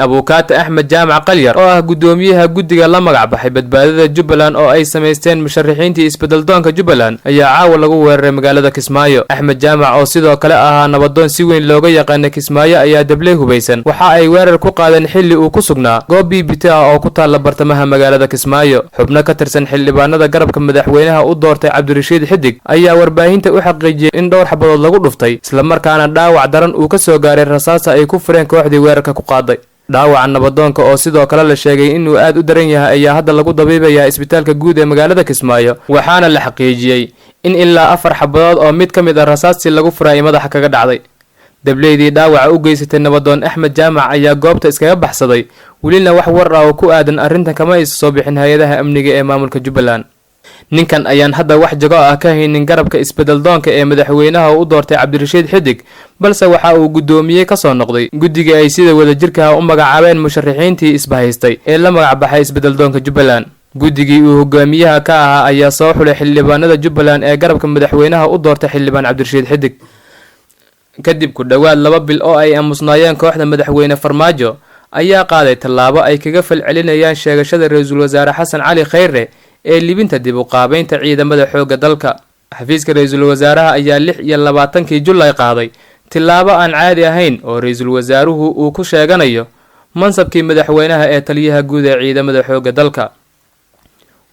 abukaata Axmed Jaamac Qalyar oo ah gudoomiyaha guddiga la magac baxay badbaadada Jubbaland oo ay sameysteen musharaxiintii isbedel doonka Jubbaland ayaa caawa lagu weeraray magaalada Kismaayo. Axmed Jaamac oo sidoo kale ahaa nabadoon si weyn looga yaqaan Kismaayo ayaa dabley hubeysan waxa ay weerar ku qaadeen xilli uu ku sugnaa goob BBT ah oo ku taala bartamaha magaalada Kismaayo. xubno ka tirsan xildhibaanada garabka madaxweynaha u doortay Cabdirashiid Xidig ayaa warbaahinta u xaqiijiyay in dhowr xabadood lagu dhuftay isla markaana dhaawac daran uu ka soo gaaray rasaasta ay ku fureen kooxdii weerarka ku qaaday. dhaawaca nabadoonka oo sidoo kale la sheegay inuu aad u daran yahay ayaa hadda lagu dabiibayaa isbitaalka guud ee magaalada Kismaayo waxaana la xaqiijiyay in ilaa 4 xabadood oo mid ka mid ah rasaastii lagu furay madaxa kaga dhacday. dableydii dhaawaca u geysatay nabadoon Axmed Jaamac ayaa goobta iskaga baxsaday welina wax war ah oo ku aadan arrintan kama ay soo bixin hay'adaha amniga ee maamulka Jubbaland. ninkan ayaan hadda wax jago ah ka haynin garabka isbedel doonka ee madaxweynaha u doortay Cabdirashiid Xidig balse waxa uu gudoomiyay ka soo noqday guddiga ay sida wadajirka u magacaabeen musharaxiintii isbahaystay ee la magac baxay isbedel doonka Jubbaland. guddigii uu hogaamiyaha ka ahaa ayaa soo xulay xildhibaanada Jubbaland ee garabka madaxweynaha u doortay xildhibaan Cabdirashiid Xidig kadib ku dhawaad 2 bil oo ay aamusnaayeen kooxda madaxweyne Farmaajo ayaa qaaday tallaabo ay kaga falcelinayaan sheegashada ra'iisul wasaare Xasan Cali Khayre ee libinta dib u qaabeynta ciidamada xoogga dalka. xafiiska ra'iisul wasaaraha ayaa 26 July qaaday tilaabo aan caadi ahayn oo ra'iisul wasaaruhu uu ku sheeganayo mansabkii madaxweynaha ee taliyaha guud ee ciidamada xoogga dalka.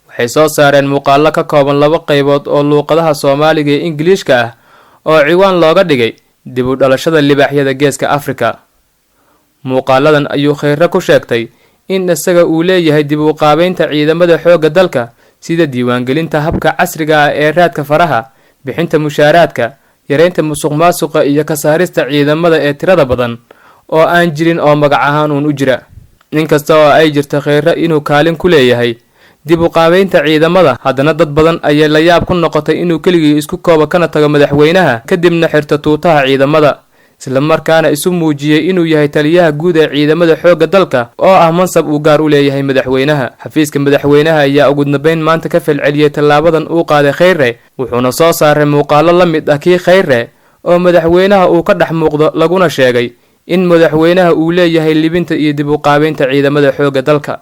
waxay soo saareen muuqaalo ka kooban 2 qaybood oo luuqadaha Soomaaliga iyo Ingiriiska ah oo ciwaan looga dhigay dib u dhalashada libaaxyada geeska Afrika. muuqaaladan ayuu Khayre ku sheegtay in isaga uu leeyahay dib u qaabeynta ciidamada xoogga dalka sida diiwaangelinta habka casriga ah ee raadka faraha, bixinta mushaaraadka, yareynta musuqmaasuqa iyo ka saarista ciidamada ee tirada badan oo aan jirin oo magac ahaan u jira. inkasta oo ay jirto Khayre inuu kaalin ku leeyahay dib u qaabeynta ciidamada, haddana dad badan ayaa la yaab ku noqotay inuu keligii isku koobo kana tago madaxweynaha kadibna xirto tuutaha ciidamada isla markaana isu muujiyay inuu yahay taliyaha guud ee ciidamada xoogga dalka oo ah mansab uu gaar u leeyahay madaxweynaha. xafiiska madaxweynaha ayaa ugu dambeyn maanta ka falceliyay tallaabadan uu qaaday Khayre wuxuuna soo saaray muuqaalo la mid ah kii Khayre oo madaxweynaha uu ka dhex muuqdo laguna sheegay in madaxweynaha uu leeyahay libinta iyo dib u qaabeynta ciidamada xoogga dalka.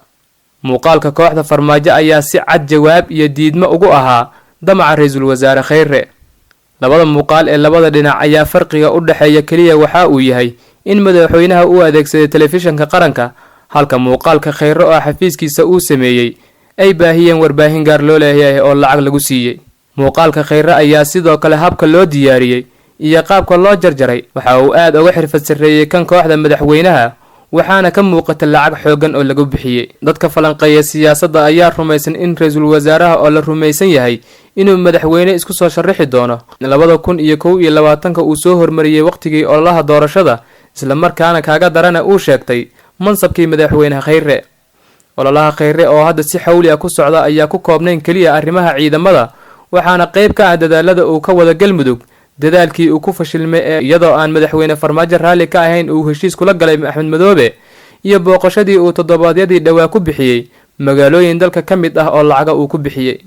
muuqaalka kooxda Farmaajo ayaa si cad jawaab iyo diidmo ugu ahaa damaca ra'iisul wasaare Khayre. labada muuqaal ee labada dhinac ayaa farqiga u dhaxeeya kaliya waxa uu yahay in madaxweynaha uu adeegsaday telefishanka qaranka halka muuqaalka Khayre oo xafiiskiisa uu sameeyay ay baahiyeen warbaahin gaar loo leeyahay oo lacag lagu siiyay. muuqaalka Khayre ayaa sidoo kale habka loo diyaariyay iyo qaabka loo jarjaray waxa uu aad uga xirfad sareeyay kan kooxda madaxweynaha waxaana ka muuqata lacag xoogan oo lagu bixiyay. dadka falanqeeya siyaasadda ayaa rumaysan in ra'iisul wasaaraha oo la rumaysan yahay inuu madaxweyne isku soo sharaxi doono 2021 uu soo hormariyay waqtigii ololaha doorashada isla markaana kaaga darana uu sheegtay mansabkii madaxweynaha Khayre. ololaha Khayre oo hadda si xawli ah ku socda ayaa ku koobnayn kaliya arrimaha ciidamada waxaana qayb ka ah dadaalada uu ka wada Galmudug dadaalkii uu ku fashilmay iyadoo aan madaxweyne Farmaajo raali ka ahayn uu heshiis kula galay Axmed Madoobe iyo booqashadii uu toddobaadyadii dhawaa ku bixiyay magaalooyin dalka ka mid ah oo lacag uu ku bixiyay.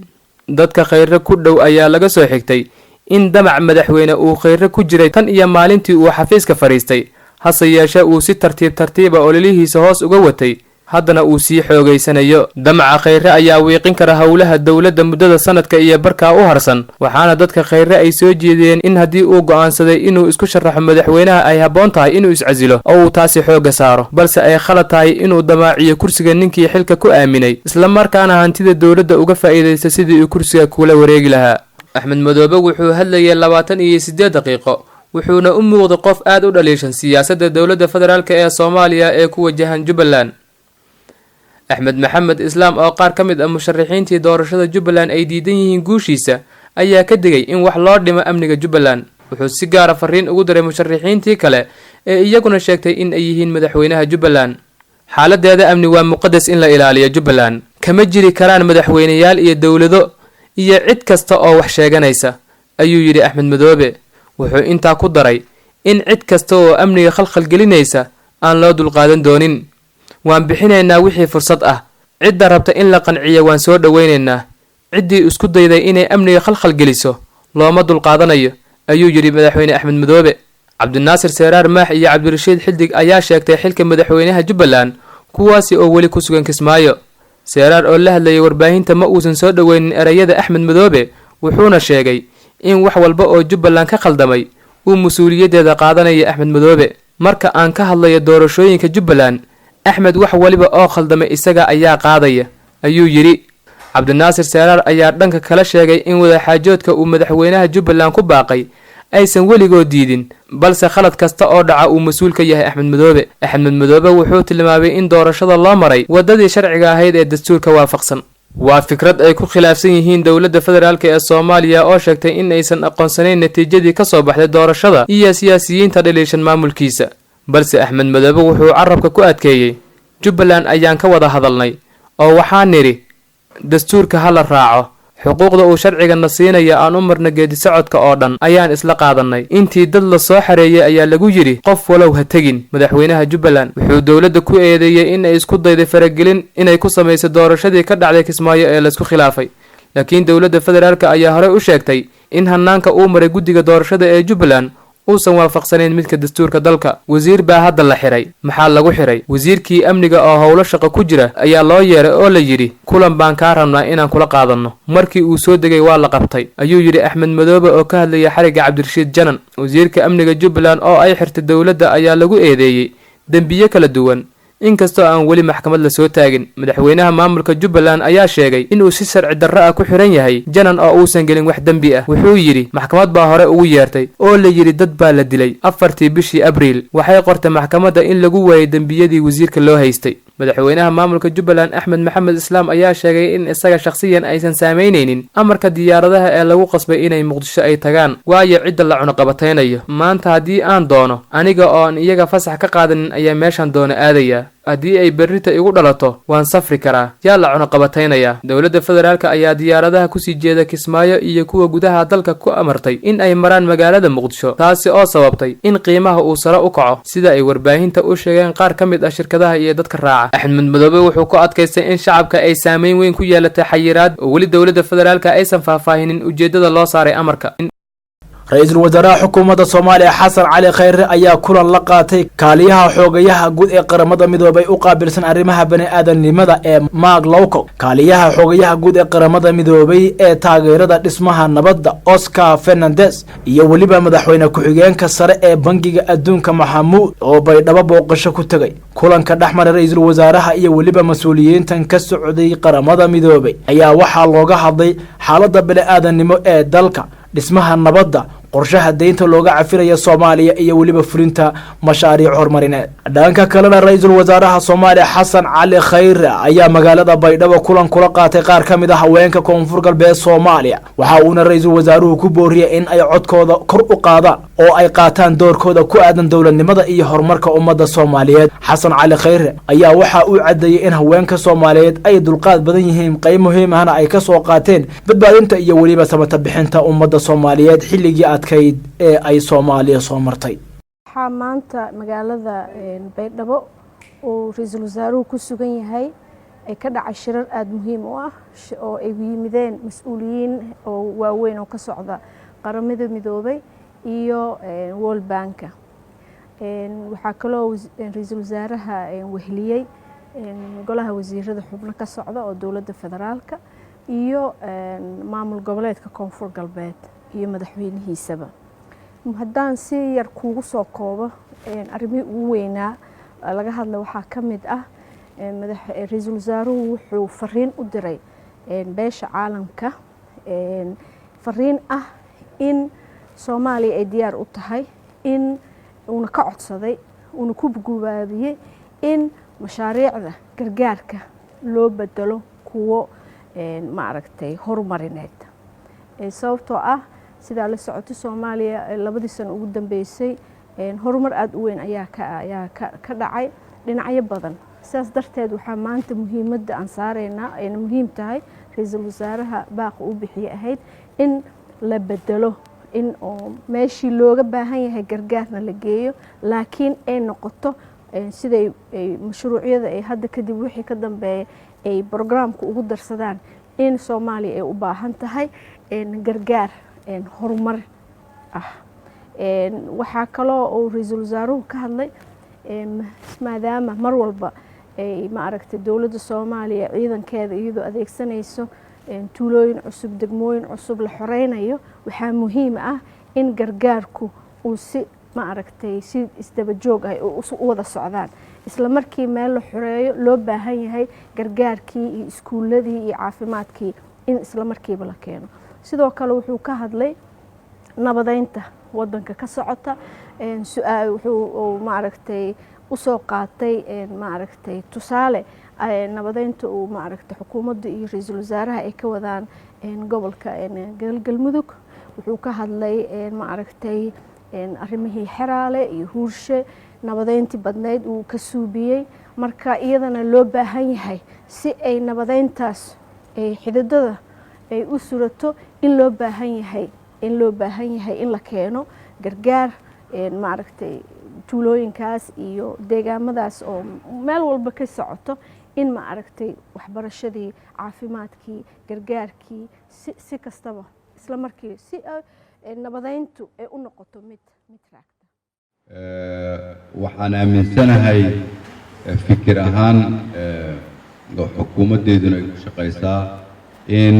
dadka Khayre ku dhow ayaa laga soo xigtay in damac madaxweyne uu Khayre ku jiray tan iyo maalintii uu xafiiska fariistay hase yeeshee uu si tartiib ah ololihiisa hoos uga watay haddana uu sii xoogeysanayo. damaca Khayre ayaa wiiqin kara howlaha dawladda muddada sanadka iyo barka u harsan waxaana dadka Khayre ay soo jeediyeen in haddii uu go'aansaday inuu isku sharaxo madaxweynaha ay habboon tahay inuu iscasilo oo uu taasi xooga saaro balse ay khalad tahay inuu damaaciyo kursiga ninkii xilka ku aaminay isla markaana hantida dawladda uga faa'iideysto sidii uu kursiga kula wareegi lahaa. Axmed Madoobe wuxuu hadlayay 28 daqiiqo wuxuuna u muuqday qof aad u dhaliishan siyaasadda dawladda federaalka ee Soomaaliya ee ku wajahan Jubbaland. Axmed Maxamed Islaam oo qaar ka mid ah musharaxiintii doorashada Jubbaland ay diidan yihiin guushiisa ayaa ka digay in wax loo dhimo amniga Jubbaland. wuxuu si gaar ah fariin ugu diray musharaxiintii kale ee iyaguna sheegtay in ay yihiin madaxweynaha Jubbaland. xaaladeeda amni waa muqadas in la ilaaliyo Jubbaland kama jiri karaan madaxweynayaal iyo dawlado iyo cid kasta oo wax sheeganaysa ayuu yiri Axmed Madoobe. wuxuu intaa ku daray in cid kasta oo amniga khalkhal gelinaysa aan loo dulqaadan doonin. waan bixinaynaa wixii fursad ah cidda rabta in la qanciyo waan soo dhaweynaynaa ciddii isku dayday inay amniga khalkhal geliso looma dulqaadanayo ayuu yiri madaxweyne Axmed Madoobe. cabdinaasir seeraar maax iyo cabdirashiid xildig ayaa sheegtay xilka madaxweynaha jubbaland kuwaasi oo weli ku sugan kismaayo. seeraar oo la hadlayay warbaahinta ma uusan soo dhoweynin erayada axmed madoobe wuxuuna sheegay in wax walba oo jubbaland ka khaldamay uu mas-uuliyaddeeda qaadanaya axmed madoobe. marka aan ka hadlayo doorashooyinka jubbaland axmed wax waliba oo khaldamay isaga ayaa qaadaya ayuu yidhi. cabdinaasir seeraar ayaa dhanka kala sheegay in wadaxaajoodka uu madaxweynaha jubbaland ku baaqay aysan weligood diidin balse khalad kasta oo dhaca uu mas-uul ka yahay axmed madoobe. axmed madoobe wuxuu tilmaamay in doorashada loo maray waddadii sharciga ahayd ee dastuurka waafaqsan. waa fikrad ay ku khilaafsan yihiin dowladda federaalk ee soomaaliya oo sheegtay in aysan aqoonsanayn natiijadii ka soo baxday doorashada iyo siyaasiyiinta dhaliishan maamulkiisa. balse axmed madoobe wuxuu carabka ku adkeeyey jubbaland ayaan ka wada hadalnay oo waxaan nidhi dastuurka ha la raaco, xuquuqda uu sharcigana siinaya aan u marna geedi socodka oo dhan ayaan isla qaadanay. intii dad la soo xareeyay ayaa lagu yidhi qof walow ha tegin. madaxweynaha jubbaland wuxuu dowladda ku eedeeyey in ay isku dayday faragelin inay ku samayso doorashadii ka dhacday kismaayo ee laysku khilaafay, laakiin dowladda federaalk ayaa horey u sheegtay in hanaanka uu maray guddiga doorashada ee jubbaland uusan waafaqsanayn midka dastuurka dalka. wasiir baa hadda la xiray. maxaa lagu xiray? wasiirkii amniga oo howlo shaqo ku jira ayaa loo yeeray oo la yidhi kulan baan kaa rabnaa inaan kula qaadanno. markii uu soo degay waa la qabtay ayuu yidhi axmed madoobe oo ka hadlaya xarigga cabdirashiid janan. wasiirka amniga jubbaland oo ay xirtay dowladda ayaa lagu eedeeyey dembiyo kala duwan inkastoo aan weli maxkamad la soo taagin. madaxweynaha maamulka jubbaland ayaa sheegay inuu si sharci darro ah ku xiran yahay janan oo uusan gelin wax dembi ah. wuxuu yidhi maxkamad baa hore ugu yeertay oo la yidhi dad baa la dilay 4tii bishii abriil. waxay qortay maxkamadda in lagu waayay dembiyadii wasiirka loo haystay. madaxweynaha maamulka jubbaland axmed maxamed islaam ayaa sheegay in isaga shakhsiyan aysan saameynaynin amarka diyaaradaha ee lagu qasbay inay muqdisho ay tagaan waayo cidda la cunuqabataynayo. maanta haddii aan doono aniga oo aan iyaga fasax ka qaadanin ayaa meeshaan doono aadaya. haddii ay berrita igu dhalato waan safri karaa. yaa la cunuqabataynayaa? dowladda federaalk ayaa diyaaradaha kusii jeeda kismaayo iyo kuwa gudaha dalka ku amartay in ay maraan magaalada muqdisho, taasi oo sababtay in qiimaha uu sare u kaco sida ay warbaahinta u sheegeen qaar ka mid ah shirkadaha iyo dadka raaca. axmed madoobe wuxuu ku adkaystay in shacabka ay saameyn weyn ku yeelatay xayiraad oo weli dowladda federaalk aysan faahfaahinin ujeedada loo saaray amarka. ra-iisul wasaaraha xukuumadda soomaaliya xasan cali khayre ayaa kulan la qaatay kaaliyaha xoogayaha guud ee qaramada midoobay u qaabilsan arrimaha bani-aadamnimada ee mark lowcock, kaaliyaha xoogayaha guud ee qaramada midoobay ee taageerada dhismaha nabadda oscar fernandes iyo weliba madaxweyne ku-xigeenka sare ee bangiga adduunka maxamuud oo baydhabo booqasho ku tegay. kulanka dhexmaray ra-iisul wasaaraha iyo weliba mas-uuliyiintan ka socday qaramada midoobay ayaa waxaa looga hadlay xaaladda bani-aadamnimo ee dalka, dhismaha nabadda, qorshaha deynta looga cafiraya Soomaaliya iyo weliba fulinta mashaariic horumarineed. dhanka kalena ra-iisul wasaaraha Soomaaliya xasan cali khayre ayaa magaalada baydhabo kulan kula qaatay qaar ka mid ah haweenka koonfur galbeed Soomaaliya. waxa uuna ra-iisul wasaaruhu ku booriyay in ay codkooda kor u qaadaan oo ay qaataan doorkooda ku aadan dowladnimada iyo horumarka ummadda Soomaaliyeed. xasan cali khayre ayaa waxa uu cadeeyay in haweenka Soomaaliyeed ay dulqaad badan yihiin, qayb muhiim ahna ay ka soo qaateen badbaadinta iyo weliba samata bixinta ummadda Soomaaliyeed xilligii adkayd ee ay Soomaaliya soo martay. waxaa maanta magaalada baydhabo uu ra-iisul wasaaruhu ku sugan yahay ay ka dhacay shirar aada muhiim u ah oo ay yimideen mas-uuliyiin oo waaweyn oo ka socda qaramada midoobay iyo World Bank. waxaa kaloo ra-iisul wasaaraha wehliyey golaha wasiirada xubno ka socda oo dowladda federaalka iyo maamul goboleedka koonfur galbeed iyo madaxweynihiisaba. haddaan si yar kuugu soo koobo arrimihii ugu weynaa laga hadla waxaa ka mid ah ra-iisul wasaaruhu wuxuu fariin u diray beesha caalamka, fariin ah in Soomaaliya ay diyaar u tahay, in uuna ka codsaday uuna ku gubaabiyey in mashaariicda gargaarka loo bedelo kuwo maaragtay horumarineed. sababtoo ah sidaa la socotay Soomaaliya labadii sano ugu dambeysay horumar aad u weyn ayaa ka dhacay dhinacyo badan. sidaas darteed waxaa maanta muhiimadda aan saareynaa ay muhiim tahay ra-iisul wasaaraha baaqa u bixiyay ahayd in la bedelo, in meeshii looga baahan yahay gargaarna la geeyo, laakiin ay noqoto siday mashruucyada ay hadda kadib wixii ka dambeeya ay programka ugu darsadaan in Soomaaliya ay u baahan tahay gargaar horumar ah. waxaa kaloo uu ra-iisul wasaaruhu ka hadlay maadaama mar walba ay maaragtay dowladda Soomaaliya ciidankeeda iyadoo adeegsanayso tuulooyin cusub degmooyin cusub la xoreynayo waxaa muhiim ah in gargaarku uu si maaragtay si isdaba joog ah u wada socdaan isla markii meel la xoreeyo loo baahan yahay gargaarkii iyo iskuuladii iyo caafimaadkii in isla markiiba la keeno sidoo kale wuxuu ka hadlay nabadeynta wadanka ka socota su'aal wuxuu maaragtay u soo qaatay maaragtay tusaale nabadeynta uu maaragtay xukuumadda iyo ra'iisul wasaaraha ay ka wadaan gobolka galmudug wuxuu ka hadlay maaragtay arrimihii xeraale iyo huurshe nabadeyntii badneyd uu ka suubiyey marka iyadana loo baahan yahay si ay nabadeyntaas ay xididada ay u surato in loo baahan yahay in la keeno gargaar maaragtay tuulooyinkaas iyo deegaamadaas oo meel walba ka socoto in maaragtay waxbarashadii caafimaadkii gargaarkii si kastaba isla markii si nabadeyntu ay u noqoto mid raagta waxaan aaminsanahay fikir ahaan xukuumaddeeduna ay ku shaqaysaa in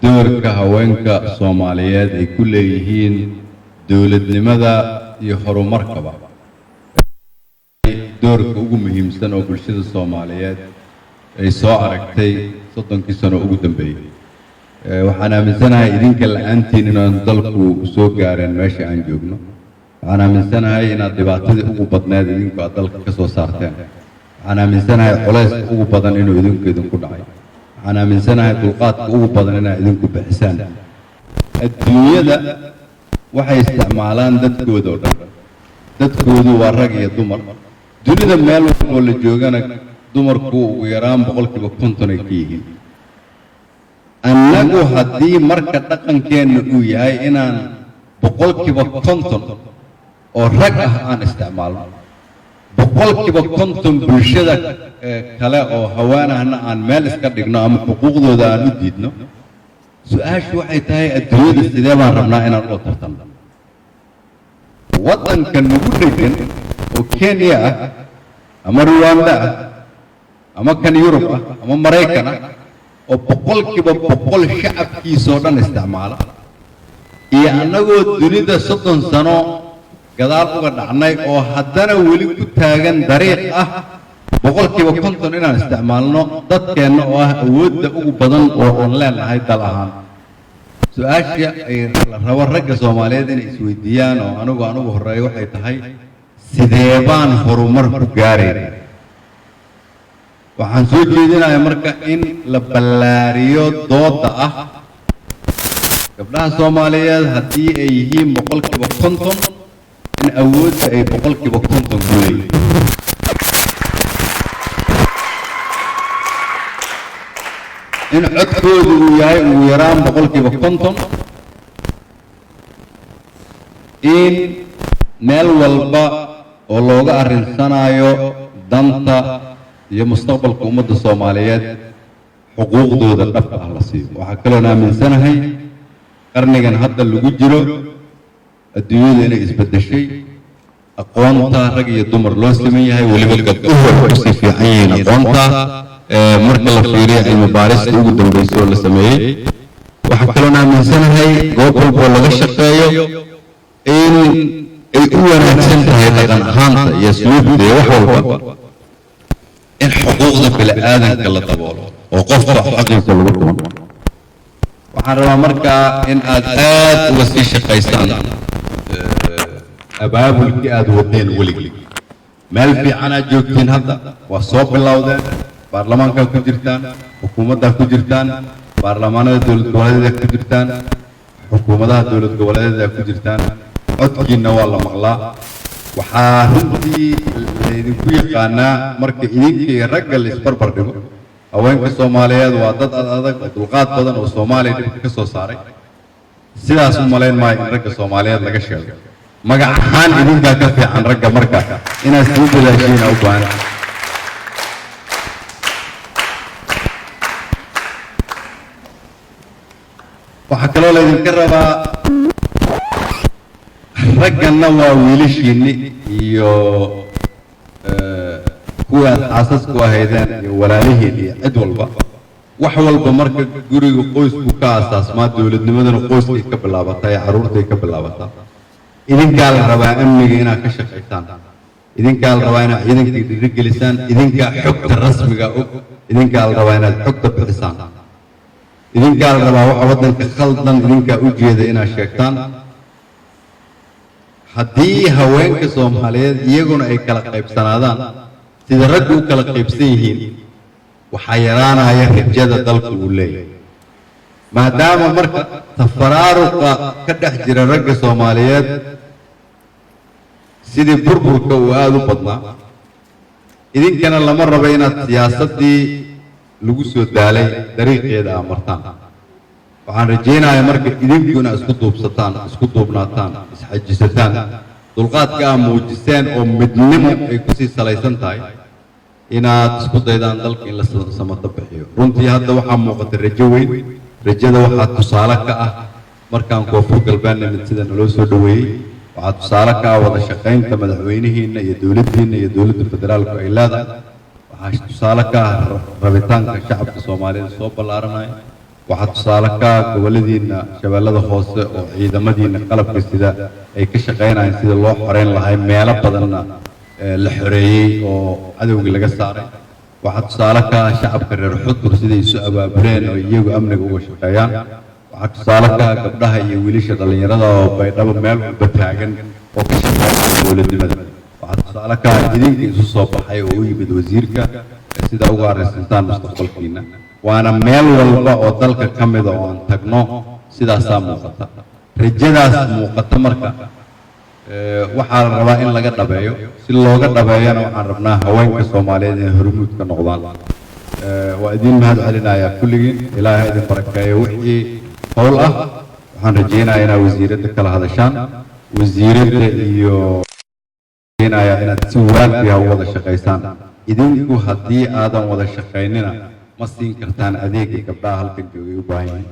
doorka haweenka Soomaaliyeed ay ku leeyihiin dawladnimada iyo horumarkaba doorka ugu muhiimsan oo bulshada Soomaaliyeed ay soo aragtay 30 sano ugu dambeeyay waxaan aaminsanahay idinka la'aantiin inaan dalku soo gaareen meesha aan joogno waxaan aaminsanahay inaad dhibaatadii ugu badneed idinku aad dalka ka soo saarteen waxaan aaminsanahay culayska ugu badan inuu idinku dhacay waxaan aaminsanahay dulqaadka ugu badan inaad idinku bixisaan adduunyada waxay isticmaalaan dadkooda oo dhan dadkoodu waa rag iyo dumar dunida meel walba oo la joogana dumarku ugu yaraan 50% ay ka yihiin annagu haddii marka dhaqankeenna uu yahay inaan 50% oo rag ah aan isticmaalno 50% bulshada kale oo hawaanahna aan meel iska dhigno ama xuquuqdooda aan u diidno su'aashu waxay tahay adduunyada sidee baan rabnaa inaan u tartanno waddanka nagu dhegan oo Kenya ah ama Rwanda ah ama kan Yurub ah ama Mareykan ah oo 100% shacabkiisa oo dhan isticmaala iyo annagoo dunida 30 sano gadaal uga dhacnay oo haddana weli ku taagan dariiq ah 50% inaan isticmaalno dadkeenna oo ah awoodda ugu badan oo aan leenahay dal ahaan su'aasha ay rabo ragga Soomaaliyeed inay isweydiiyaan oo anigu horeeyo waxay tahay sidee baan horumar ku gaaray waxaan soo jeedinayaa marka in la ballaariyo dooda ah gabdhaha Soomaaliyeed haddii ay yihiin 50% in awoodda ay 50% ku leeyihiin in codkoodu uu yahay ugu yaraan 50% in meel walba oo looga arrinsanayo danta iyo mustaqbalka ummadda Soomaaliyeed xuquuqdooda dhabta ah la siiyo waxaa kaloo aaminsanahay qarnigan hadda lagu jiro adduunyada inay isbedeshay aqoonta rag iyo dumar loo siman yahay weliba gabdhuhu waxay si fiican yihiin aqoonta marka la fiiriyo cilmi baarista ugu dambeysay oo la sameeyay waxaa kaloo aaminsanahay goob walba oo laga shaqeeyo in ay u wanaagsan tahay dhaqan ahaanta iyo asluubta iyo wax walba in xuquuqda bini'aadanka la daboolo oo qofka xaqiisa lagu tumo waxaan rabaa markaa in aad uga sii shaqaysaan abaabulkii aad wadeen weligii meel fiican aad joogtiin hadda waa soo bilowdeen baarlamaankaa ku jirtaan xukuumaddaa ku jirtaan baarlamaanada dowlad goboleedyada ku jirtaan xukuumadaha dowlad goboleedyada ku jirtaan codkiina waa la maqlaa waxaa runtii laydinku yaqaanaa marka idinka iyo ragga la isbarbar dhigo haweenka Soomaaliyeed waa dad adag oo dulqaad badan oo Soomaaliya dhibka ka soo saaray sidaas u malayn maayo in ragga Soomaaliyeed laga sheego magac ahaan idinkaa ka fiican ragga marka inaad sii dadaashiin u baahan waxaa kaloo laydinka rabaa ragganna waa wiilashiinni iyo kuwaad xaasasku ahaydeen iyo walaalihiin iyo cid walba wax walba marka guriga qoysku ka asaasmaa dowladnimadana qoyskay ka bilaabataa ee carruurtay ka bilaabataa idinkaa la rabaa amniga inaad ka shaqaysaan idinkaa la rabaa inaad ciidanka dhiirigelisaan idinkaa xogta rasmiga og idinkaa la rabaa inaad xogta bixisaan idinkaa la rabaa waxa waddanka khaldan idinkaa u jeeda inaad sheegtaan haddii haweenka Soomaaliyeed iyaguna ay kala qaybsanaadaan sida raggu u kala qaybsan yihiin waxaa yaraanaya rajada dalku uu leeyahay maadaama marka tafaraaruqa ka dhex jira ragga Soomaaliyeed sidii burburka uu aad u badnaa idinkana lama rabo inaad siyaasadii lagu soo daalay dariiqeeda amartaan waxaan rajaynayaa marka idinkuna isku duubsataan isku duubnaataan isxajisataan dulqaadka aad muujiseen oo midnimo ay ku sii salaysan tahay inaad isku daydaan dalka in la samata bixiyo runtii hadda waxaa muuqata rajo weyn rajada waxaa tusaale ka ah markaan koonfur galbeedna mid sida naloo soo dhaweeyey waxaa tusaale ka ah wada shaqaynta madaxweynihiina iyo dowladdiina iyo dowladda federaalku ay leedahay waxaa tusaale ka ah rabitaanka shacabka Soomaaliyeed soo ballaaranaya waxaa tusaale ka ah goboladiina shabeellada hoose oo ciidamadiina qalabka sida ay ka shaqaynayaan sida loo xoreyn lahaa meelo badanna la xoreeyay oo cadawga laga saaray waxaa tusaale ka ah shacabka reer Xudur sida isu abaabuleen oo iyagu amniga uga shaqeeyaan waxaa tusaale ka ah gabdhaha iyo wiilasha dhalinyarada oo baydhabo meel walba taagan oo ka shaqeeya dowladnimada waxaa tusaale ka ah idinka isu soo baxay oo u yimid wasiirka sida uga arrinsantaan mustaqbalkiina waana meel walba oo dalka ka mid ah oo aan tagno sidaasaa muuqata rajadaas muuqata marka waxaa la rabaa in laga dhabeeyo si looga dhabeeyana waxaan rabnaa haweenka Soomaaliyeed inay hormuud ka noqdaan waa idin mahad celinayaa kulligiin ilaahay idin barakeeyo wixii hawl ah waxaan rajaynayaa inaad wasiiradda kala hadashaan wasiiradda iyo inaad si wanaagsan u wada shaqaysaan idinku haddii aadan wada shaqaynina ma siin kartaan adeegga gabdhaha halkan joogay u baahan yihiin